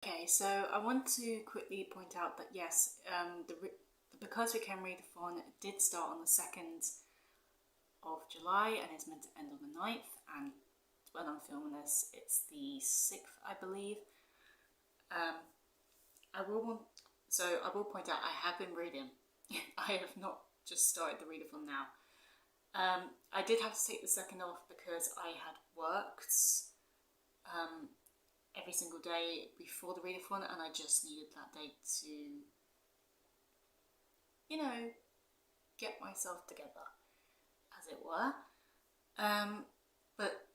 Okay, so I want to quickly point out that yes, the Because We Can Readathon did start on the 2nd of July and is meant to end on the 9th, and when I'm filming this it's the 6th, I believe. I will point out I have been reading. I have not just started the readathon now. I did have to take the 2nd off because I had worked every single day before the readathon, and I just needed that day to, you know, get myself together, as it were.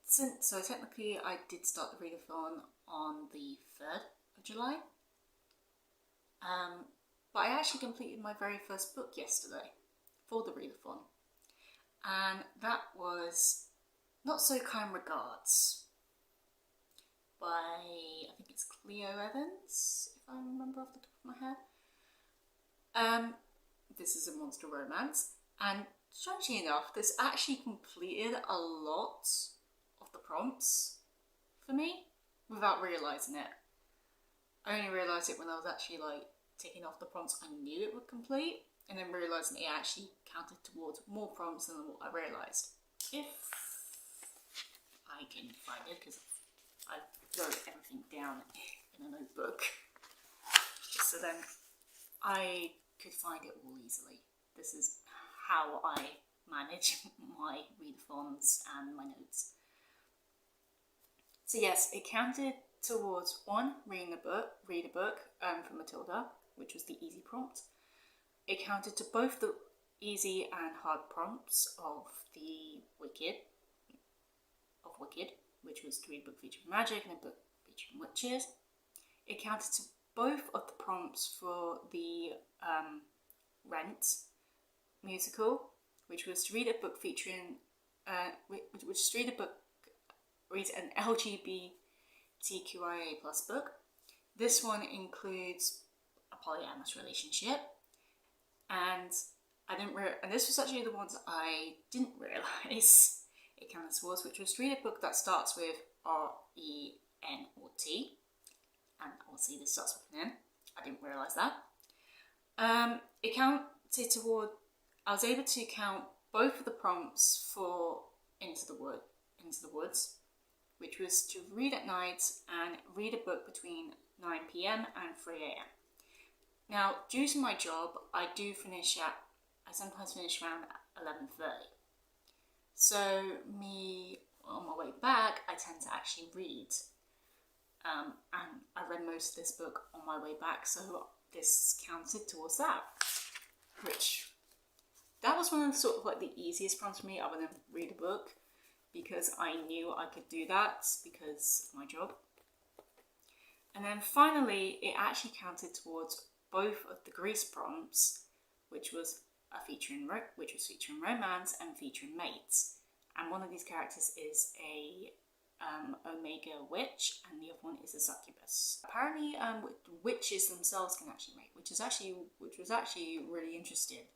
So technically I did start the readathon on the 3rd of July. But I actually completed my very first book yesterday for the readathon, and that was Not So Kind Regards by, I think it's Cleo Evans, if I remember off the top of my head. This is a monster romance, and strangely enough, this actually completed a lot of the prompts for me without realising it. I only realised it when I was actually ticking off the prompts I knew it would complete, and then realising it actually counted towards more prompts than what I realised. If I can find it, because I wrote everything down in a notebook, just so then I could find it all easily. This is how I manage my readathons and my notes. So yes, it counted towards 1, read a book from Matilda, which was the easy prompt. It counted to both the easy and hard prompts of the Wicked, which was to read a book featuring magic and a book featuring witches. It counted to both of the prompts for the Rent musical, which was to read a book featuring, read an LGBTQIA+ book. This one includes a polyamorous relationship, and and this was actually the ones I didn't realise it counted towards, which was to read a book that starts with R-E-N or T, and obviously this starts with an N. I didn't realise that. It counted toward, I was able to count both of the prompts for Into the Woods, which was to read at night and read a book between 9 PM and 3 AM. Now, due to my job, I sometimes finish around 11:30. So on my way back, I tend to actually read. And I read most of this book on my way back, so this counted towards that. That was one of the easiest prompts for me, other than read a book, because I knew I could do that because of my job. And then finally, it actually counted towards both of the Grease prompts, which was featuring romance and featuring mates. And one of these characters is a Omega witch, and the other one is a succubus. Apparently, witches themselves can actually mate, which was actually really interesting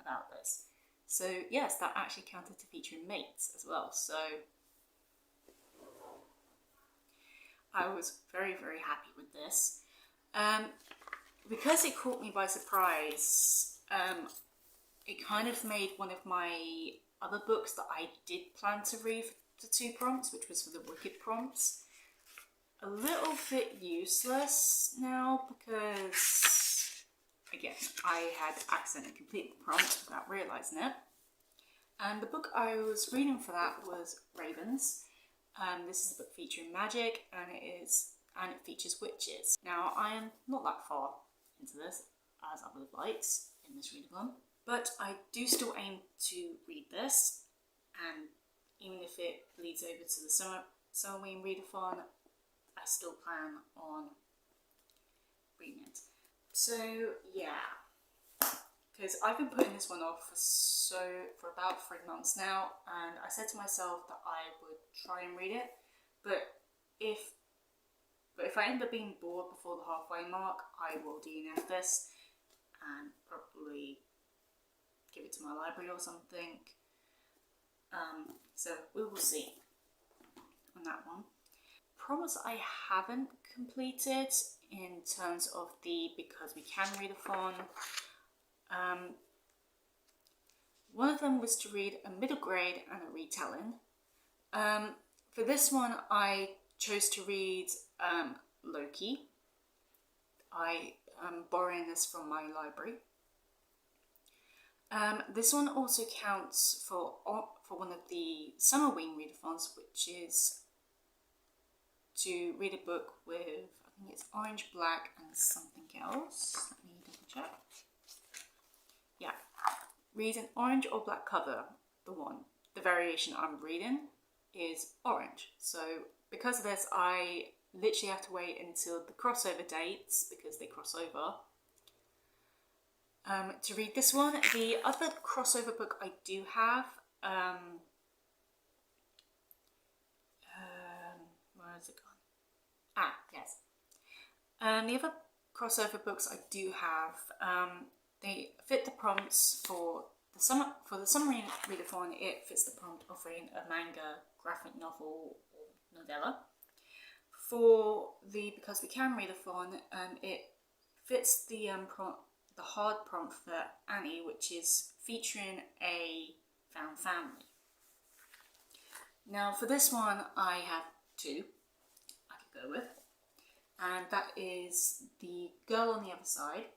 about this. So yes, that actually counted to featuring mates as well. So I was very, very happy with this. Because it caught me by surprise, it kind of made one of my other books that I did plan to read for the 2 prompts, which was for the Wicked prompts, a little bit useless now, because again, I had accidentally completed the prompt without realising it. And the book I was reading for that was Ravens. This is a book featuring magic, and it features witches. Now, I am not that far into this as I would have liked in this readathon, but I do still aim to read this, and even if it leads over to the Summerween readathon, I still plan on reading it. So yeah, because I've been putting this one off for about 3 months now, and I said to myself that I would try and read it, but if I end up being bored before the halfway mark, I will DNF this and probably give it to my library or something. So we will see on that one. prompts I haven't completed in terms of the Because We Can Readathon. One of them was to read a middle grade and a retelling. For this one, I chose to read Loki. I am borrowing this from my library. This one also counts for one of the Summerween readathons, which is to read a book with, I think it's orange, black, and something else. Let me double check. Yeah, read an orange or black cover. The variation I'm reading is orange. So because of this, I literally have to wait until the crossover dates, because they cross over, to read this one. The other crossover book I do have, where has it gone? Ah, yes. The other crossover books I do have, they fit the prompts for the Summerween readathon. It fits the prompt of reading a manga, graphic novel, or novella. For the Because We Can readathon, it fits the hard prompt for Annie, which is featuring a found family. Now for this one, I have two I could go with, and that is The Girl on the Other Side.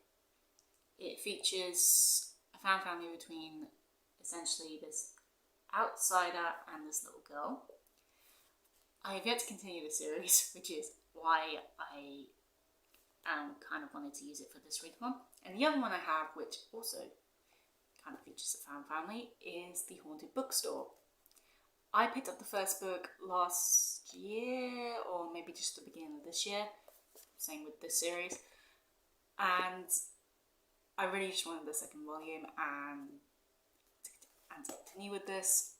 It features a found family between essentially this outsider and this little girl. I have yet to continue the series, which is why I kind of wanted to use it for this readathon. And the other one I have, which also kind of features a found family, is The Haunted Bookstore. I picked up the first book last year, or maybe just the beginning of this year, same with this series, and I really just wanted the second volume, and to continue with this,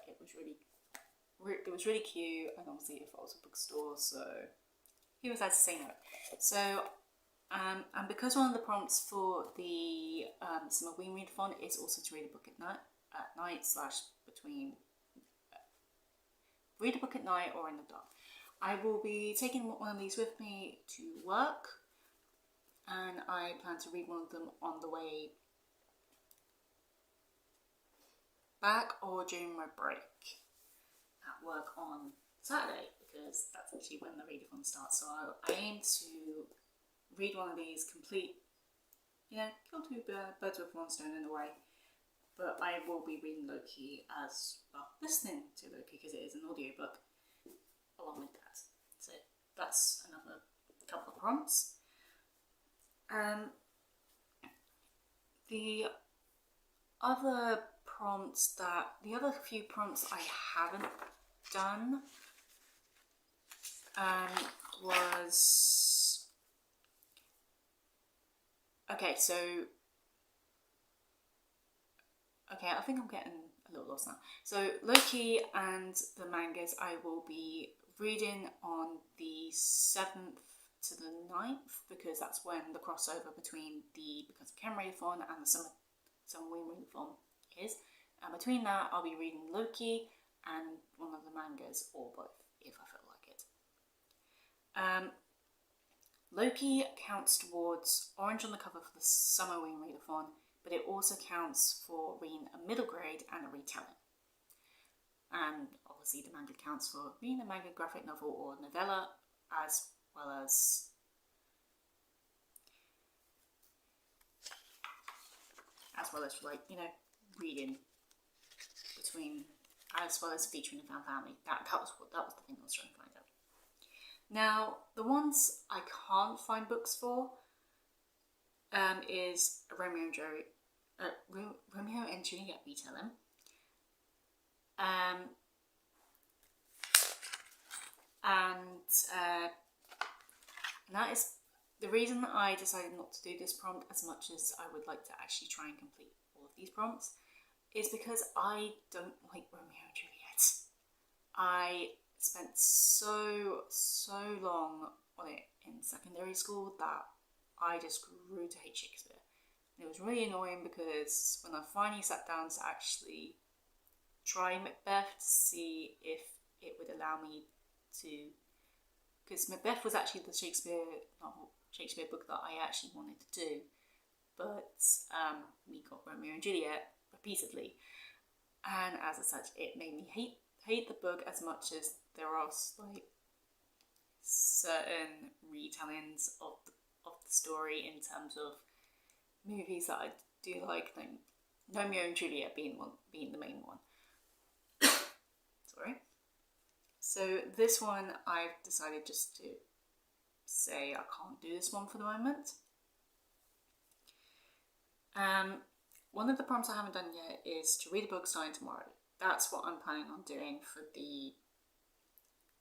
it was really cute, and obviously it follows a bookstore, so who was I to say no? So, and because one of the prompts for the Summerween readathon is also to read a book at night / between read a book at night or in the dark. I will be taking one of these with me to work, and I plan to read one of them on the way back or during my break at work on Saturday, because that's actually when the readathon starts. So I aim to read one of these complete, kill two birds with one stone in a way. But I will be reading Loki as well, listening to Loki, because it is an audiobook along with that. So that's another couple of prompts. The other few prompts I haven't done was, okay, I think I'm getting a little lost now. So Loki and the mangas I will be reading on the 7th to the 9th, because that's when the crossover between the Because We Can readathon and the Summerween readathon is. And between that, I'll be reading Loki and one of the mangas, or both, if I feel like it. Loki counts towards orange on the cover for the Summerween readathon, but it also counts for reading a middle grade and a retelling. And obviously the manga counts for reading a manga, graphic novel, or novella, as well as reading between, as well as featuring a found family. That was the thing I was trying to find out. Now, the ones I can't find books for is Romeo and Juliet retelling. And that is the reason that I decided not to do this prompt as much as I would like to actually try and complete all of these prompts, is because I don't like Romeo and Juliet. I spent so long on it in secondary school that I just grew to hate Shakespeare. And it was really annoying, because when I finally sat down to actually try Macbeth to see if it would allow me to, because Macbeth was actually the Shakespeare book that I actually wanted to do, but we got Romeo and Juliet repeatedly, and as such, it made me hate the book as much as there are like certain retellings of the story in terms of movies that I do like, Romeo and Juliet being the main one. Sorry. So this one, I've decided just to say I can't do this one for the moment. One of the prompts I haven't done yet is to read a book starting tomorrow. That's what I'm planning on doing for the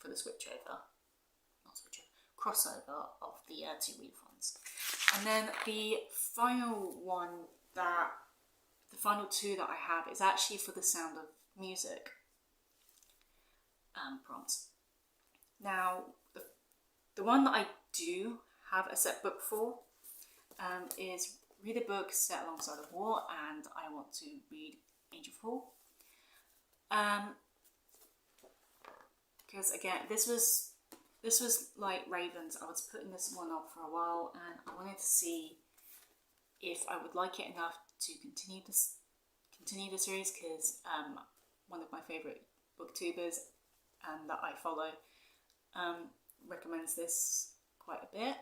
crossover of the two readathons. And then the final two that I have is actually for the Sound of Music prompts. Now, the one that I do have a set book for is read a book set alongside a war, and I want to read Age of Hall. Because again, this was like Ravens. I was putting this one off for a while, and I wanted to see if I would like it enough to continue the series, because one of my favourite booktubers that I follow recommends this quite a bit.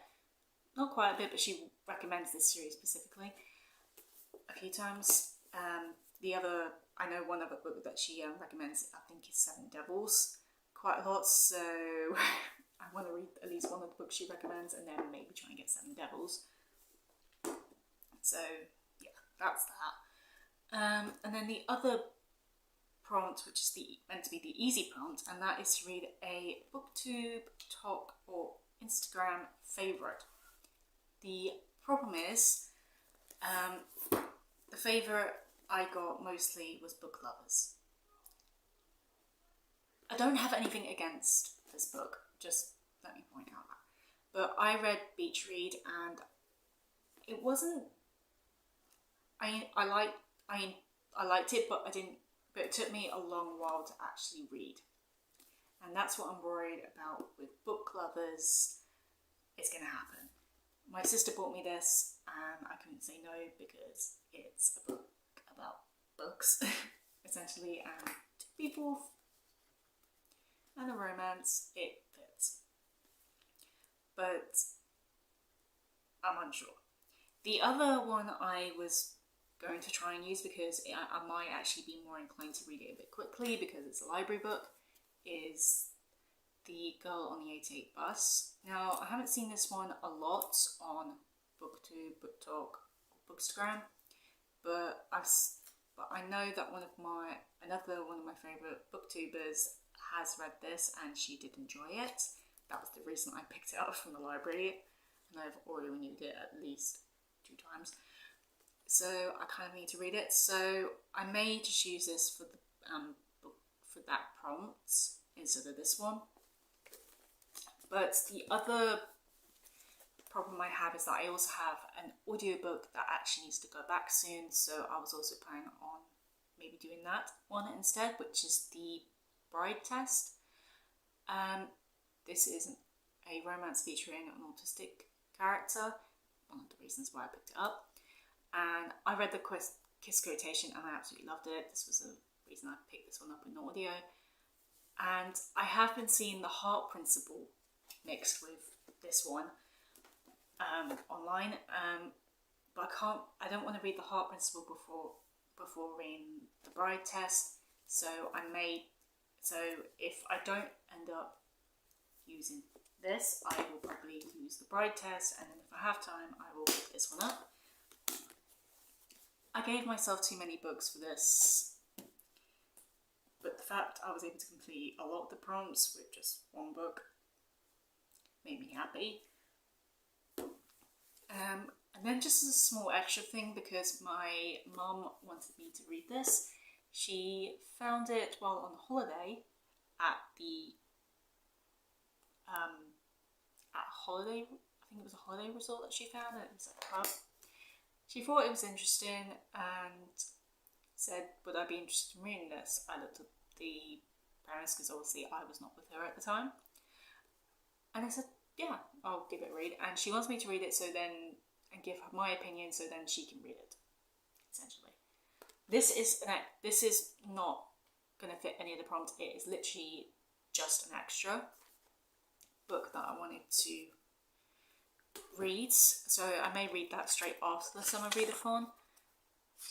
Not quite a bit, but she recommends this series specifically a few times. I know one other book that she recommends, I think, is Seven Devils, quite a lot, so I want to read at least one of the books she recommends and then maybe try and get Seven Devils. So yeah, that's that. And then the other prompt, which is meant to be the easy prompt, and that is to read a booktube, talk, or Instagram favourite. The problem is, the favourite I got mostly was book lovers. I don't have anything against this book, just let me point out that. But I read Beach Read, and it wasn't. I liked it, but But it took me a long while to actually read, and that's what I'm worried about with book lovers. It's going to happen. My sister bought me this, and I couldn't say no because it's a book about books, essentially, and two people and a romance. It fits, but I'm unsure. The other one I was going to try and use, because I might actually be more inclined to read it a bit quickly because it's a library book, is The Girl on the 88 Bus. Now, I haven't seen this one a lot on BookTube, BookTalk, or Bookstagram, but I know that another one of my favourite booktubers has read this and she did enjoy it. That was the reason I picked it up from the library, and I've already renewed it at least 2 times. So I kind of need to read it. So I may just use this for that prompt instead of this one. But the other problem I have is that I also have an audiobook that actually needs to go back soon. So I was also planning on maybe doing that one instead, which is The Bride Test. This is a romance featuring an autistic character. One of the reasons why I picked it up. And I read the Kiss quotation and I absolutely loved it. This was the reason I picked this one up in audio. And I have been seeing The Heart Principle mixed with this one online, but I don't want to read The Heart Principle before reading The Bride Test. So if I don't end up using this, I will probably use The Bride Test, and then if I have time, I will pick this one up. I gave myself too many books for this, but the fact I was able to complete a lot of the prompts with just one book made me happy. And then just as a small extra thing, because my mum wanted me to read this, she found it while on holiday at the holiday, I think it was a holiday resort that she found, and it was at a pub. She thought it was interesting and said, would I be interested in reading this? I looked at the parents, because obviously I was not with her at the time. And I said, yeah, I'll give it a read. And she wants me to read it and give her my opinion so then she can read it, essentially. This is not going to fit any of the prompts. It is literally just an extra book that I wanted to read. So I may read that straight after the summer readathon.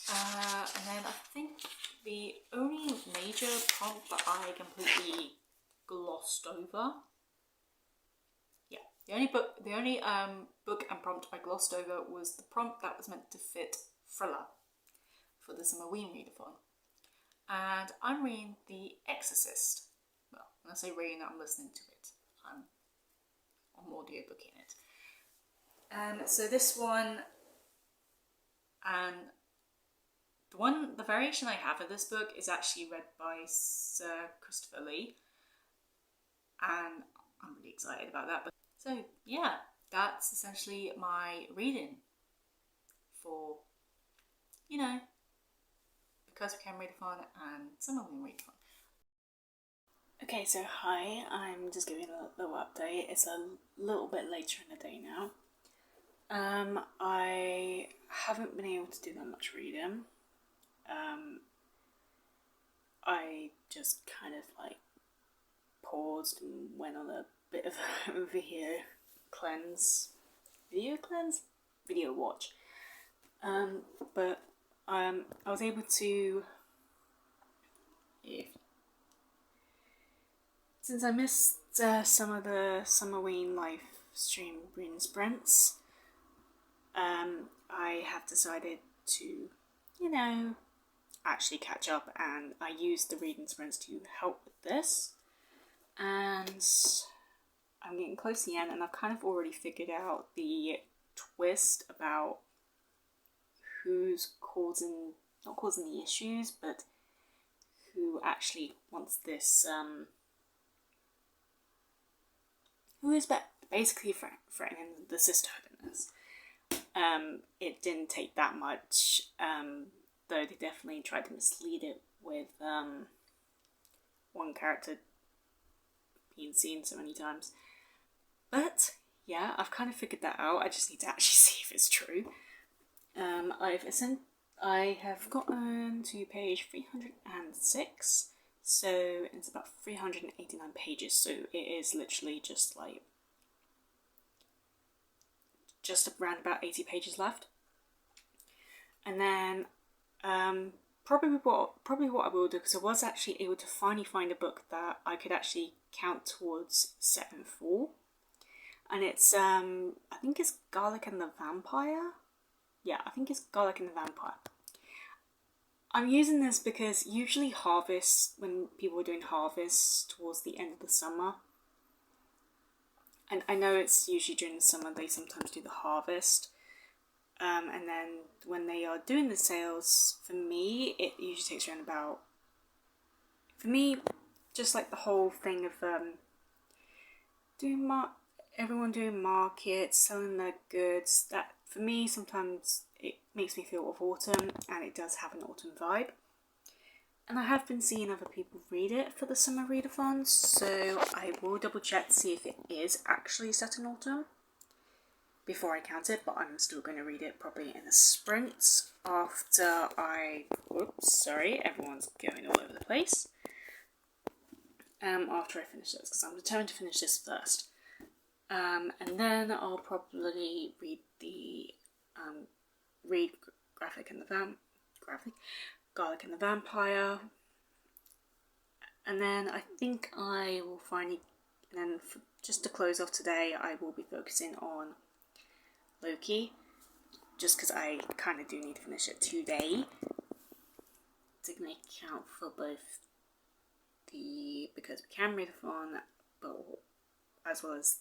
And then I think the only major prompt that I completely glossed over. Yeah, the only book and prompt I glossed over was the prompt that was meant to fit thriller for the Summerween readathon. And I'm reading The Exorcist. Well, when I say reading, I'm listening to it. I'm audiobooking it. So this one, and the variation I have of this book is actually read by Sir Christopher Lee, and I'm really excited about that. So yeah, that's essentially my reading for, Because We Can Readathon and Summerween Readathon. Okay, so hi, I'm just giving a little update. It's a little bit later in the day now. I haven't been able to do that much reading. I just kind of paused and went on a bit of a video watch. But I was able to, since I missed some of the Summerween live stream reading sprints, I have decided to, actually catch up, and I used the reading sprints to help with this. And I'm getting close to the end, and I've kind of already figured out the twist about who's not causing the issues, but who actually wants this, who is basically threatening the sisterhood in this. It didn't take that much, though they definitely tried to mislead it with one character being seen so many times. But yeah, I've kind of figured that out. I just need to actually see if it's true. I have gotten to page 306, so it's about 389 pages, so it is literally just around about 80 pages left. And then probably what I will do, because I was actually able to finally find a book that I could actually count towards set in full, and it's I think it's Garlic and the Vampire. Yeah, I think it's Garlic and the Vampire. I'm using this because usually when people are doing harvests towards the end of the summer, and I know it's usually during the summer they sometimes do the harvest, and then when they are doing the sales, for me it usually takes around about, just the whole thing of everyone doing markets, selling their goods, that for me sometimes it makes me feel of autumn, and it does have an autumn vibe. And I have been seeing other people read it for the summer readathons, so I will double check to see if it is actually set in autumn before I count it, but I'm still going to read it probably in a sprint after everyone's going all over the place. After I finish this, because I'm determined to finish this first. And then I'll probably read the Garlic and the Vampire, and then I think I will just to close off today, I will be focusing on Loki, just because I kind of do need to finish it today to make count for both the Because We Can Readathon, but as well as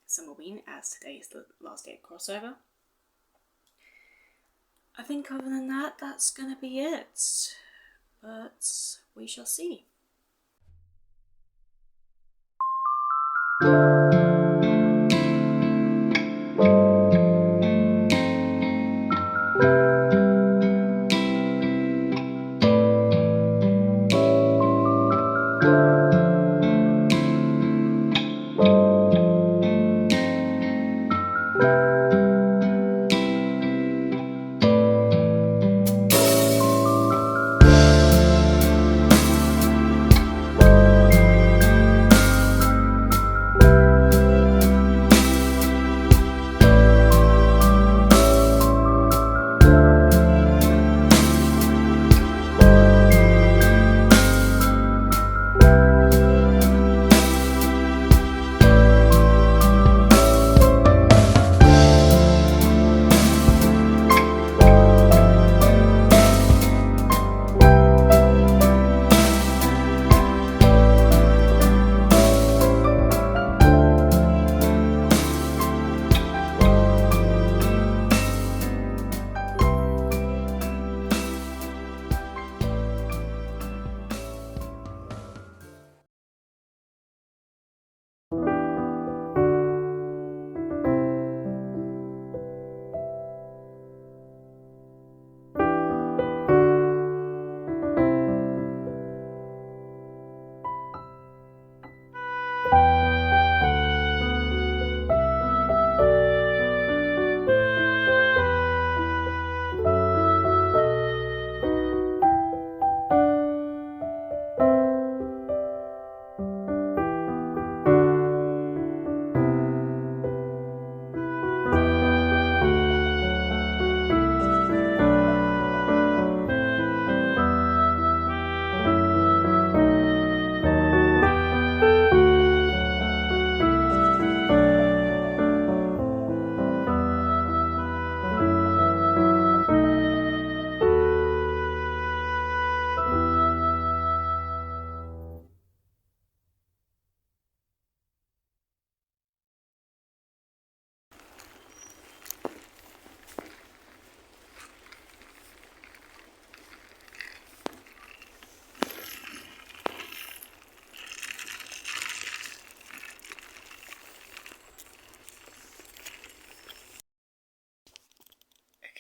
Summerween, as today is the last day of crossover. I think other than that, that's going to be it. But we shall see.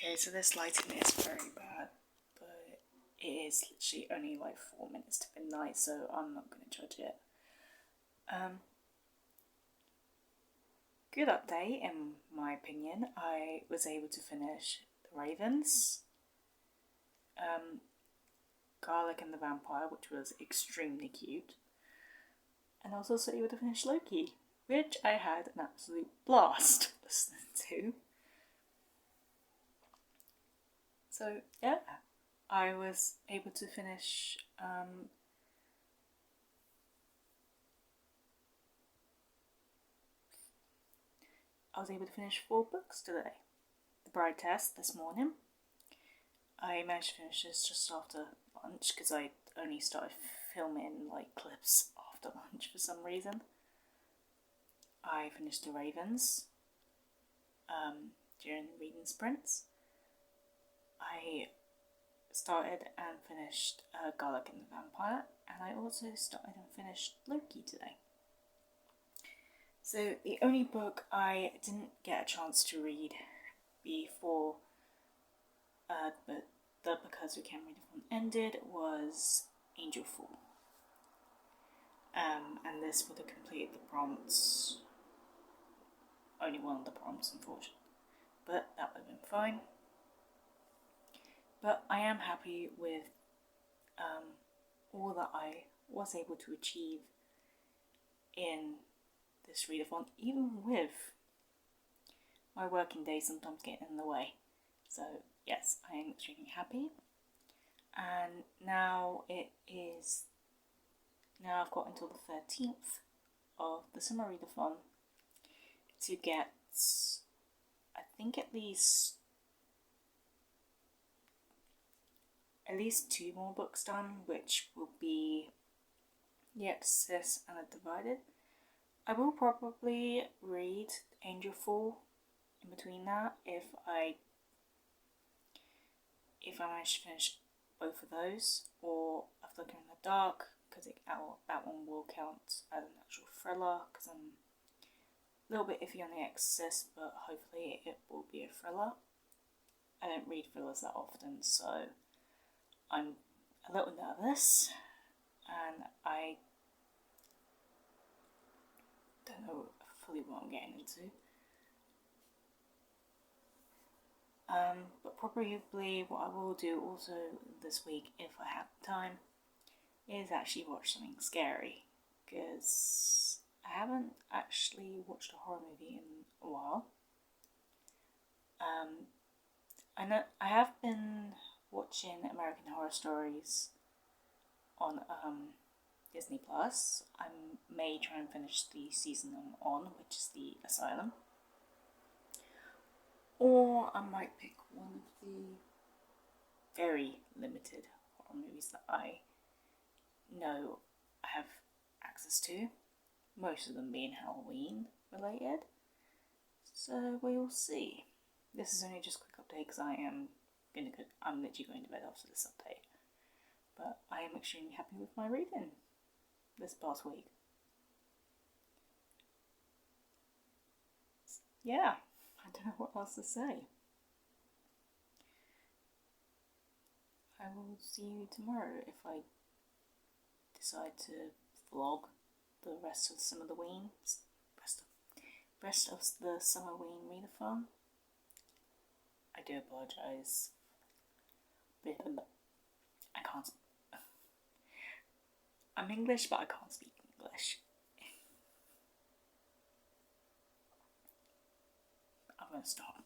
Okay, so this lighting is very bad, but it is literally only like 4 minutes to midnight, so I'm not going to judge it. Good update, in my opinion. I was able to finish The Ravens, Garlic and the Vampire, which was extremely cute, and I was also able to finish Loki, which I had an absolute blast listening to. So yeah, I was able to finish I was able to finish 4 books today. The Bride Test this morning. I managed to finish this just after lunch because I only started filming like clips after lunch for some reason. I finished The Ravens during reading sprints. I started and finished Garlic and the Vampire, and I also started and finished Loki today. So the only book I didn't get a chance to read before the Because We Can Readathon ended was Angel Fall. And this would have completed the prompts. Only one of the prompts, unfortunately. But that would have been fine. But I am happy with all that I was able to achieve in this readathon, even with my working day sometimes getting in the way. So yes, I am extremely happy. And now I've got until the 13th of the summer readathon to get, I think, at least 2 more books done, which will be The Exorcist and The Divided. I will probably read Angel Fall in between that if I manage to finish both of those, or A Flicker in the Dark, because that one will count as an actual thriller, because I'm a little bit iffy on The Exorcist, but hopefully it will be a thriller. I don't read thrillers that often, so I'm a little nervous, and I don't know fully what I'm getting into. But probably what I will do also this week, if I have time, is actually watch something scary, because I haven't actually watched a horror movie in a while. I know I have been watching American Horror Stories on Disney Plus. I may try and finish the season I'm on, which is The Asylum. Or I might pick one of the very limited horror movies that I know I have access to, most of them being Halloween related. So we will see. This is only just a quick update because I'm literally going to bed after this update. But I am extremely happy with my reading this past week. Yeah, I don't know what else to say. I will see you tomorrow if I decide to vlog the rest of the rest of the Summerween readathon. I do apologise. I can't. I'm English, but I can't speak English. I'm gonna stop.